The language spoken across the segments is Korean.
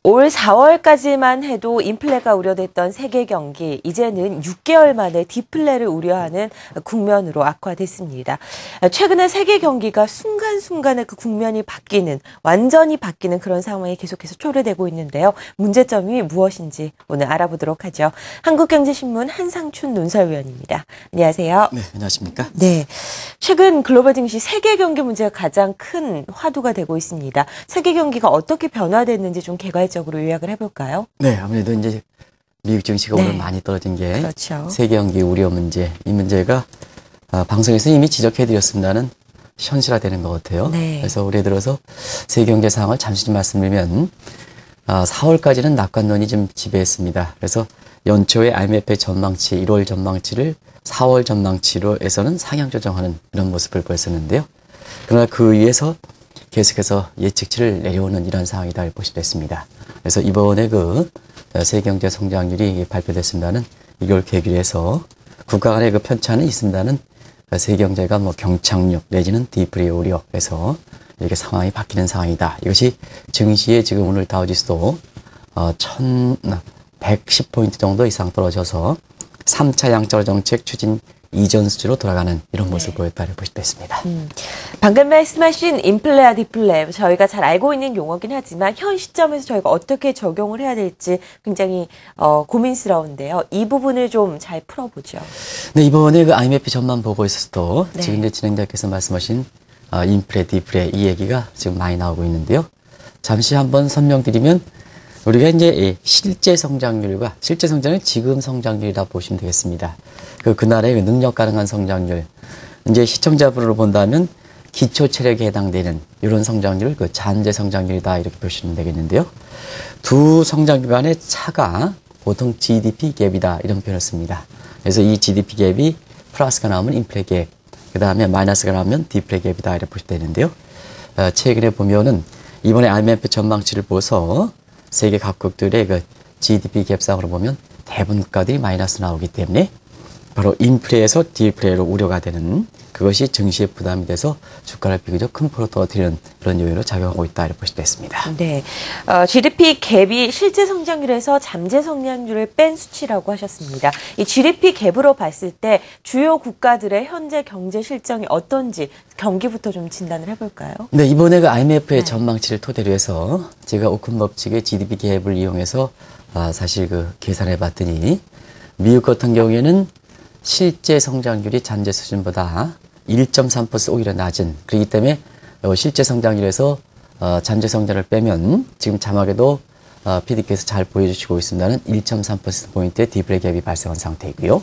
올 4월까지만 해도 인플레가 우려됐던 세계 경기, 이제는 6개월 만에 디플레를 우려하는 국면으로 악화됐습니다. 최근에 세계 경기가 순간순간에 그 국면이 바뀌는, 완전히 바뀌는 그런 상황이 계속해서 초래되고 있는데요. 문제점이 무엇인지 오늘 알아보도록 하죠. 한국경제신문 한상춘 논설위원입니다. 안녕하세요. 네, 안녕하십니까? 네, 최근 글로벌 증시 세계 경기 문제가 가장 큰 화두가 되고 있습니다. 세계 경기가 어떻게 변화됐는지 좀 개괄적으로 요약을 해볼까요? 네, 아무래도 이제 미국 증시가 오늘 많이 떨어진 게 그렇죠. 세계 경기 우려 문제, 이 문제가 방송에서 이미 지적해드렸습니다는 현실화되는 것 같아요. 네. 그래서 올해 들어서 세계 경제 상황을 잠시 좀 말씀드리면 4월까지는 낙관론이 좀 지배했습니다. 그래서 연초에 IMF의 전망치, 1월 전망치를 4월 전망치로 해서는 상향 조정하는 이런 모습을 보였었는데요. 그러나 그 위에서 계속해서 예측치를 내려오는 이런 상황이다 보시면 됐습니다. 그래서 이번에 그 세계경제 성장률이 발표됐습니다는 이걸 계기로 해서 국가 간의 그 편차는 있습니다는 세계경제가 뭐 경착륙 내지는 디플레 우려해서 이렇게 상황이 바뀌는 상황이다. 이것이 증시에 지금 오늘 다우지수도 1110포인트 정도 이상 떨어져서 3차 양적 정책 추진 이전 수준으로 돌아가는 이런 모습을 보였다고 보시면 됐습니다. 방금 말씀하신 인플레와 디플레, 저희가 잘 알고 있는 용어긴 하지만 현 시점에서 저희가 어떻게 적용을 해야 될지 굉장히 고민스러운데요. 이 부분을 좀 잘 풀어보죠. 네, 이번에 그 IMF 전망 보고에서도 네. 지금 이제 진행자께서 말씀하신 인플레, 디플레 이 얘기가 지금 많이 나오고 있는데요. 잠시 한번 설명드리면 우리가 이제 실제 성장률과 실제 성장은 지금 성장률이라 보시면 되겠습니다. 그날의 능력 가능한 성장률, 이제 시청자분으로 본다면 기초 체력에 해당되는 이런 성장률을 그 잔재 성장률이다 이렇게 보시면 되겠는데요. 두 성장률 간의 차가 보통 GDP 갭이다 이런 표현을 씁니다. 그래서 이 GDP 갭이 플러스가 나오면 인플레 갭, 그 다음에 마이너스가 나오면 디플레 갭이다 이렇게 보시면 되는데요. 최근에 보면은 이번에 IMF 전망치를 보서 세계 각국들의 그 GDP 갭상으로 보면 대부분 국가들이 마이너스 나오기 때문에 바로 인플레에서 디플레로 우려가 되는 그것이 증시에 부담이 돼서 주가를 비교적 큰 폭으로 떨어뜨리는 그런 요인으로 작용하고 있다 이렇게 보시면 됐습니다. 네, GDP 갭이 실제 성장률에서 잠재 성장률을 뺀 수치라고 하셨습니다. 이 GDP 갭으로 봤을 때 주요 국가들의 현재 경제 실정이 어떤지 경기부터 좀 진단을 해볼까요? 네, 이번에 그 IMF의 전망치를 토대로 해서 제가 오큰 법칙의 GDP 갭을 이용해서 사실 그 계산해 봤더니 미국 같은 경우에는 실제 성장률이 잔재 수준보다 1.3% 오히려 낮은, 그렇기 때문에 실제 성장률에서 잔재 성장을 빼면 지금 자막에도 PD께서 잘 보여주시고 있습니다는 1.3%포인트의 디플레 갭이 발생한 상태이고요.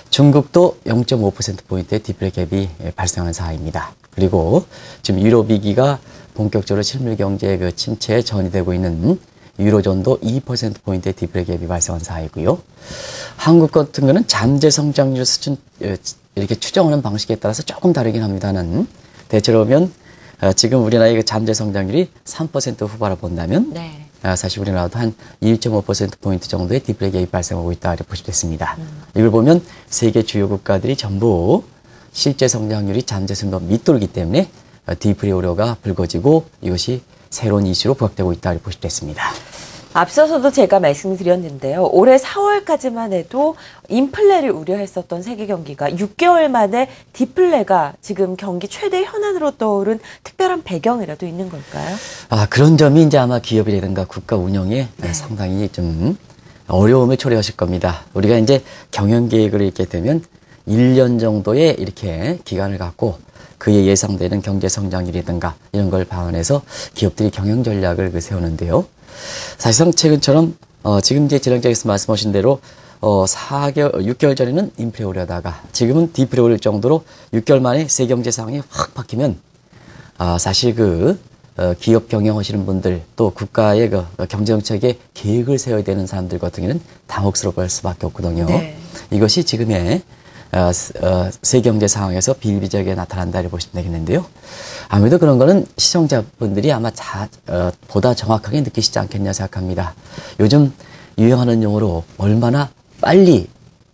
중국도 0.5%포인트의 디플레 갭이 발생하는 상황입니다. 그리고 지금 유럽 위기가 본격적으로 실물 경제의 그 침체에 전이되고 있는 유로존도 2%포인트의 디플레 갭이 발생한 상황이고요. 한국 같은 경우는 잠재 성장률 수준 이렇게 추정하는 방식에 따라서 조금 다르긴 합니다는 대체로 보면 지금 우리나라의 그 잠재 성장률이 3% 후반을 본다면 사실 우리나라도 한 1.5%포인트 정도의 디플레 갭이 발생하고 있다 이렇게 보시면 됐습니다. 이걸 보면 세계 주요 국가들이 전부 실제 성장률이 잠재 수준보다 밑돌기 때문에 디플레 우려가 불거지고 이것이 새로운 이슈로 부각되고 있다 이렇게 보시면 됐습니다. 앞서서도 제가 말씀드렸는데요. 올해 4월까지만 해도 인플레를 우려했었던 세계 경기가 6개월 만에 디플레가 지금 경기 최대 현안으로 떠오른 특별한 배경이라도 있는 걸까요? 그런 점이 이제 아마 기업이라든가 국가 운영에 상당히 좀 어려움을 초래하실 겁니다. 우리가 이제 경영 계획을 읽게 되면 1년 정도의 이렇게 기간을 갖고 그에 예상되는 경제 성장률이든가 이런 걸 방안해서 기업들이 경영 전략을 세우는데요. 사실상 최근처럼 지금 이제 진행자께서 말씀하신 대로 6개월 전에는 인플레 우려다가 지금은 디플레 우려 정도로 6개월 만에 세계 경제 상황이 확 바뀌면 사실 그 기업 경영하시는 분들 또 국가의 그 경제 정책에 계획을 세워야 되는 사람들 같은 경우는 당혹스러울 수밖에 없거든요. 네. 이것이 지금의 세계 경제 상황에서 비일비재하게 나타난다고 보시면 되겠는데요. 아무래도 그런 거는 시청자분들이 아마 보다 정확하게 느끼시지 않겠냐 생각합니다. 요즘 유행하는 용어로 얼마나 빨리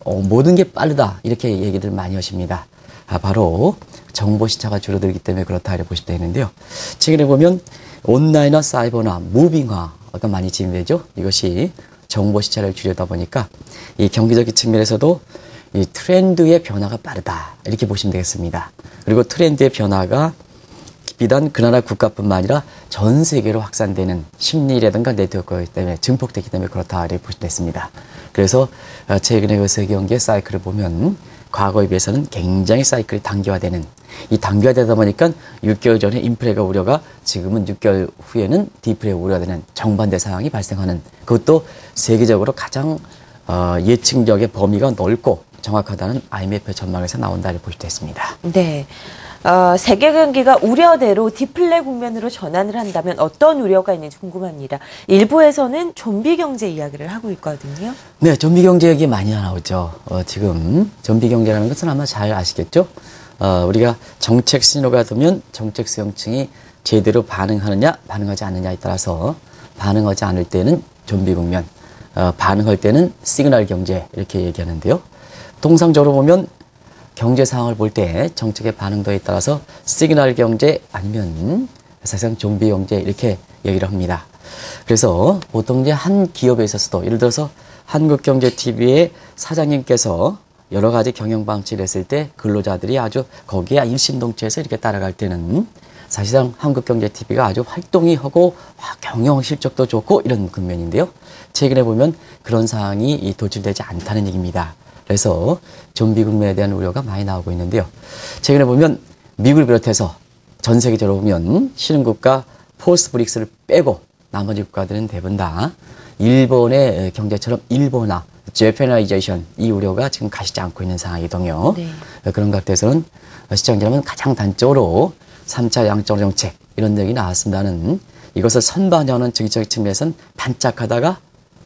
모든 게 빠르다 이렇게 얘기들 많이 하십니다. 바로 정보 시차가 줄어들기 때문에 그렇다 이렇게 보시면 되는데요. 최근에 보면 온라인과 사이버나 무빙화 아까 많이 진행되죠. 이것이 정보 시차를 줄이다 보니까 이 경기적인 측면에서도 이 트렌드의 변화가 빠르다 이렇게 보시면 되겠습니다. 그리고 트렌드의 변화가 비단 그 나라 국가뿐만 아니라 전 세계로 확산되는 심리라든가 네트워크 때문에 증폭되기 때문에 그렇다 이렇게 보시면 됐습니다. 그래서 최근에 그 세계 경기의 사이클을 보면 과거에 비해서는 굉장히 사이클이 단기화되는, 이 단기화되다 보니까 6개월 전에 인플레가 우려가 지금은 6개월 후에는 디플레가 우려되는 정반대 상황이 발생하는, 그것도 세계적으로 가장 예측력의 범위가 넓고 정확하다는 IMF 전망에서 나온다 이렇게 보시면 됐습니다. 네. 세계 경기가 우려대로 디플레 국면으로 전환을 한다면 어떤 우려가 있는지 궁금합니다. 일부에서는 좀비 경제 이야기를 하고 있거든요. 네, 좀비 경제 얘기 많이 나오죠. 지금 좀비 경제라는 것은 아마 잘 아시겠죠? 우리가 정책 신호가 되면 정책 수용층이 제대로 반응하느냐, 반응하지 않느냐에 따라서 반응하지 않을 때는 좀비 국면, 반응할 때는 시그널 경제 이렇게 얘기하는데요. 통상적으로 보면 경제 상황을 볼 때 정책의 반응도에 따라서 시그널 경제 아니면 사실상 좀비 경제 이렇게 얘기를 합니다. 그래서 보통 이제 한 기업에 있어서도 예를 들어서 한국경제TV의 사장님께서 여러 가지 경영 방식을 했을 때 근로자들이 아주 거기에 일심동체해서 이렇게 따라갈 때는 사실상 한국경제TV가 아주 활동이 하고 경영 실적도 좋고 이런 국면인데요. 최근에 보면 그런 상황이 도출되지 않다는 얘기입니다. 그래서 좀비 국면에 대한 우려가 많이 나오고 있는데요. 최근에 보면 미국을 비롯해서 전 세계적으로 보면 신흥국가 포스트 브릭스를 빼고 나머지 국가들은 대부분 다 일본의 경제처럼 일본화, 재패나이제이션 이 우려가 지금 가시지 않고 있는 상황이거든요. 네. 그런 각도에서는 시장이라면 가장 단적으로 3차 양적 정책 이런 얘기 나왔습니다는 이것을 선반영하는 정책 측면에서는 반짝하다가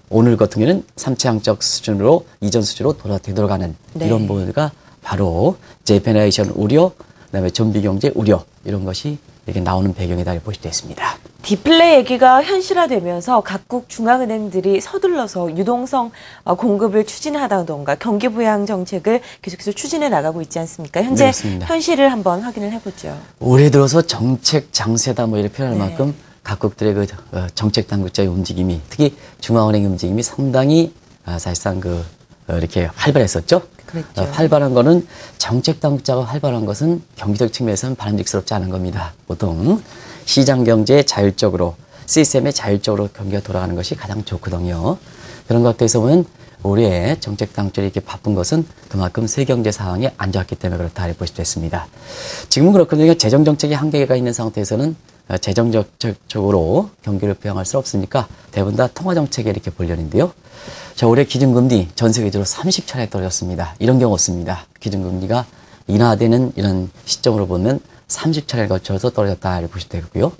오늘 같은 경우에는 3차 양적 수준으로 이전 수준으로 되돌아가는 네. 이런 부분가 바로 재패나이제이션 우려, 그다음에 좀비 경제 우려 이런 것이 이렇게 나오는 배경이다 이렇게 보실 수 있습니다. 디플레 얘기가 현실화되면서 각국 중앙은행들이 서둘러서 유동성 공급을 추진하다던가 경기 부양 정책을 계속해서 추진해 나가고 있지 않습니까? 현재 네, 현실을 한번 확인을 해보죠. 올해 들어서 정책 장세다 뭐 이렇게 표현할 네. 만큼 각국들의 그 정책 당국자의 움직임이 특히 중앙은행의 움직임이 상당히 사실상 이렇게 활발했었죠. 그랬죠. 활발한 거는 정책 당국자가 활발한 것은 경제적 측면에서는 바람직스럽지 않은 겁니다. 보통 시장 경제에 자율적으로 시스템에 자율적으로 경기가 돌아가는 것이 가장 좋거든요. 그런 것들에서 보면 올해 정책 당국자들이 이렇게 바쁜 것은 그만큼 세계 경제 상황이 안 좋았기 때문에 그렇다 이렇게 보실 수 있습니다. 지금은 그렇거든요. 재정 정책에 한계가 있는 상태에서는 재정적으로 경기를 부양할 수 없으니까 대부분 다 통화정책에 이렇게 본련인데요. 자, 올해 기준금리 전 세계적으로 30차례 떨어졌습니다. 이런 경우 없습니다. 기준금리가 인하되는 이런 시점으로 보면 30차례를 거쳐서 떨어졌다 이렇게 보시면 되고요.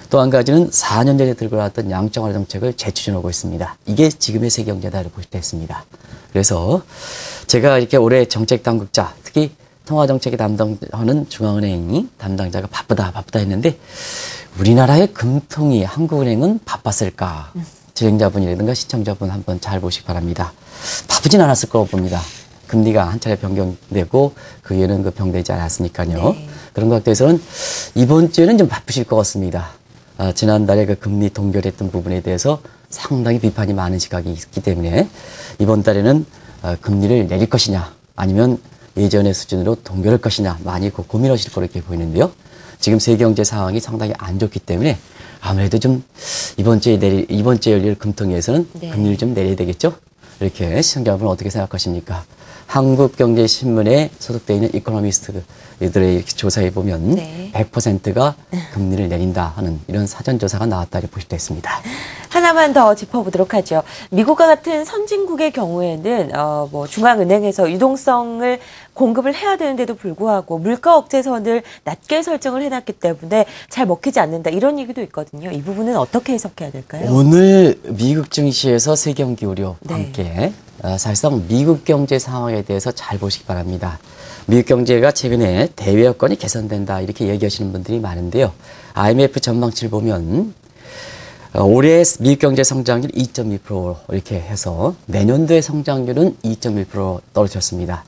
또 한 가지는 4년 전에 들고 나왔던 양적완화 정책을 재추진하고 있습니다. 이게 지금의 세계 경제다 이렇게 보실 수 있습니다. 그래서 제가 이렇게 올해 정책 당국자, 특히 통화정책에 담당하는 중앙은행 담당자가 바쁘다 했는데 우리나라의 금통위 한국은행은 바빴을까? 진행자분이라든가 시청자분 한번 잘 보시기 바랍니다. 바쁘진 않았을 거라고 봅니다. 금리가 한 차례 변경되고 그 이후에는 변경되지 않았으니까요. 네. 그런 것들에서는 이번 주에는 좀 바쁘실 것 같습니다. 지난달에 그 금리 동결했던 부분에 대해서 상당히 비판이 많은 시각이 있기 때문에 이번 달에는 금리를 내릴 것이냐 아니면 예전의 수준으로 동결할 것이냐 많이 고민하실 거로 이렇게 보이는데요. 지금 세계 경제 상황이 상당히 안 좋기 때문에 아무래도 좀 이번 주에 열릴 금통위에서는 네. 금리를 좀 내려야 되겠죠. 이렇게 시청자분은 어떻게 생각하십니까? 한국경제신문에 소속되어 있는 이코노미스트들의 조사에 보면 네. 100%가 금리를 내린다 하는 이런 사전조사가 나왔다 이렇게 보실 수 있습니다. 하나만 더 짚어보도록 하죠. 미국과 같은 선진국의 경우에는 중앙은행에서 유동성을 공급을 해야 되는데도 불구하고 물가 억제선을 낮게 설정을 해놨기 때문에 잘 먹히지 않는다 이런 얘기도 있거든요. 이 부분은 어떻게 해석해야 될까요? 오늘 미국 증시에서 세계 경기 우려와 네. 함께 사실상 미국 경제 상황에 대해서 잘 보시기 바랍니다. 미국 경제가 최근에 대외 여건이 개선된다 이렇게 얘기하시는 분들이 많은데요. IMF 전망치를 보면 올해 미국 경제 성장률 2.2% 이렇게 해서 내년도의 성장률은 2.1% 떨어졌습니다.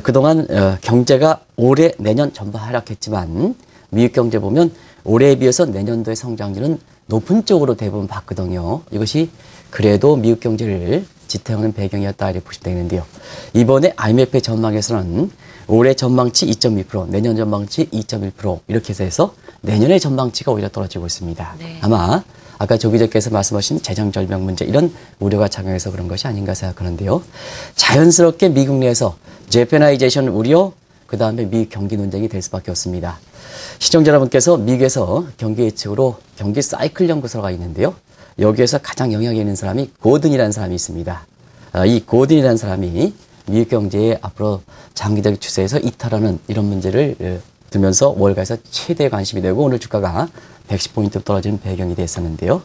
그동안 경제가 올해 내년 전부 하락했지만 미국 경제 보면 올해에 비해서 내년도의 성장률은 높은 쪽으로 대부분 봤거든요. 이것이 그래도 미국 경제를 지탱하는 배경이었다 이렇게 보시면 되는데요. 이번에 IMF의 전망에서는 올해 전망치 2.2%, 내년 전망치 2.1% 이렇게 해서 내년의 전망치가 오히려 떨어지고 있습니다. 네. 아마 아까 조 기자께서 말씀하신 재정절벽 문제 이런 우려가 작용해서 그런 것이 아닌가 생각하는데요. 자연스럽게 미국 내에서 재패나이제이션 우려, 그 다음에 미국 경기 논쟁이 될 수밖에 없습니다. 시청자 여러분께서 미국에서 경기 예측으로 경기 사이클 연구소가 있는데요. 여기에서 가장 영향이 있는 사람이 고든이라는 사람이 있습니다. 이 고든이라는 사람이 미국 경제의 앞으로 장기적 추세에서 이탈하는 이런 문제를 들면서 월가에서 최대 관심이 되고 오늘 주가가 110포인트 떨어지는 배경이 됐었는데요.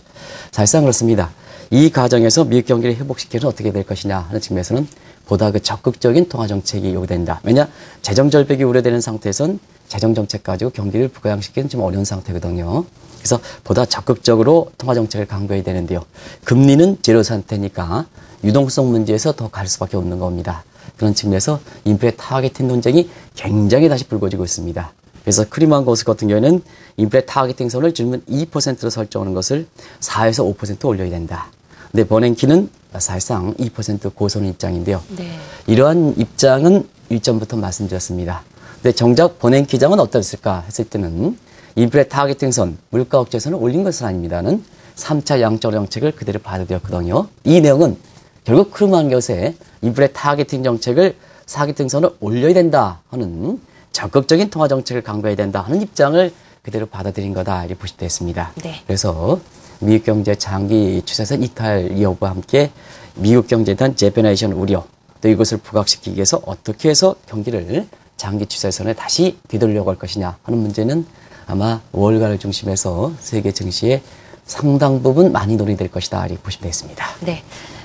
사실상 그렇습니다. 이 과정에서 미국 경기를 회복시키는 어떻게 될 것이냐 하는 측면에서는 보다 그 적극적인 통화 정책이 요구된다. 왜냐 재정 절벽이 우려되는 상태에선 재정 정책 가지고 경기를 부양시키는 좀 어려운 상태거든요. 그래서 보다 적극적으로 통화 정책을 강구해야 되는데요. 금리는 제로 상태니까 유동성 문제에서 더 갈 수밖에 없는 겁니다. 그런 측면에서 인플레 타겟팅 논쟁이 굉장히 다시 불거지고 있습니다. 그래서 크리먼 고스 같은 경우에는 인플레 타겟팅 선을 지금 2%로 설정하는 것을 4에서 5% 올려야 된다. 근데 버냉키는 사실상 2% 고소는 입장인데요. 네. 이러한 입장은 일전부터 말씀드렸습니다. 근데 정작 버냉키장은 어땠을까 했을 때는 인플레 타겟팅 선, 물가 억제선을 올린 것은 아닙니다는 3차 양적 정책을 그대로 받아들였거든요. 이 내용은 결국 크루만 것의 인플레 타겟팅 정책을 타겟팅선을 올려야 된다 하는 적극적인 통화 정책을 강구해야 된다 하는 입장을 그대로 받아들인 거다 이렇게 보시면 되겠습니다. 네. 그래서 미국 경제 장기 추세선 이탈 여부와 함께 미국 경제에 대한 재패나이제이션 우려 또 이것을 부각시키기 위해서 어떻게 해서 경기를 장기 추세선에 다시 되돌려고 할 것이냐 하는 문제는 아마 월가를 중심해서 세계 증시의 상당 부분 많이 논의될 것이다 이렇게 보시면 되겠습니다. 네.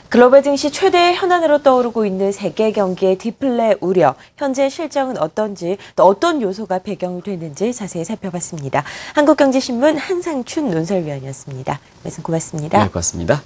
글로벌 증시 최대 현안으로 떠오르고 있는 세계 경기의 디플레 우려, 현재 실정은 어떤지 또 어떤 요소가 배경이 되는지 자세히 살펴봤습니다. 한국경제신문 한상춘 논설위원이었습니다. 말씀 고맙습니다. 네, 고맙습니다.